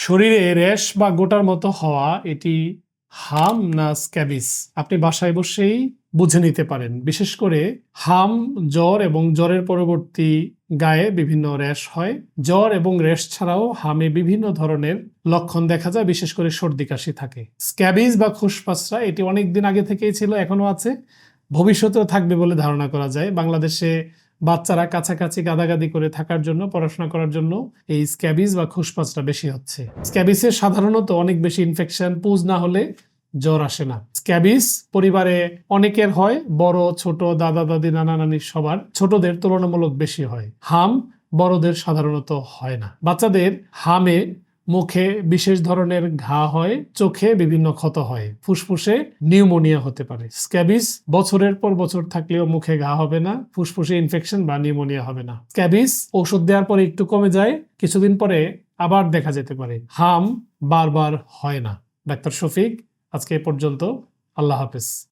শরীরে র্যাশ বা গোটার মতো হওয়া এটি হাম না স্ক্যাবিস আপনি বাসায় বসেই বুঝে নিতে পারেন। বিশেষ করে হাম, জ্বর এবং জ্বরের পরবর্তী গায়ে বিভিন্ন র্যাশ হয়। জ্বর এবং র্যাশ ছাড়াও হামে বিভিন্ন ধরনের লক্ষণ দেখা যায়, বিশেষ করে সর্দি কাশি থাকে। স্ক্যাবিস বা খুশপাসরা এটি অনেক দিন আগে থেকেই ছিল, এখনো আছে, ভবিষ্যতেও থাকবে বলে ধারণা করা যায়। বাংলাদেশে বাচ্চারা কাছাকাছি গাদাগাদি করে থাকার জন্য, পড়াশোনা করার জন্য এই স্ক্যাবিস বা খুশপাসটা বেশি হচ্ছে। স্ক্যাবিসের সাধারণত অনেক বেশি ইনফেকশন, পুজ না হলে জ্বর আসে না। স্ক্যাবিস পরিবারে অনেকের হয়, বড় ছোট, দাদা দাদি, নানা নানি সবার, ছোটদের তুলনামূলক বেশি হয়। হাম বড়দের সাধারণত হয় না। বাচ্চাদের হামে মুখে বিশেষ ধরনের ঘা হয়, চোখে বিভিন্ন ক্ষত হয়, ফুসফুসে নিউমোনিয়া হতে পারে। স্ক্যাবিস বছরের পর বছর থাকলেও মুখে ঘা হবে না, ফুসফুসে ইনফেকশন বা নিউমোনিয়া হবে না। স্ক্যাবিস ওষুধ দেওয়ার পরে একটু কমে যায়, কিছুদিন পরে আবার দেখা যেতে পারে। হাম বারবার হয় না। ডাক্তার শফিক, আজকে এ পর্যন্ত। আল্লাহ হাফেজ।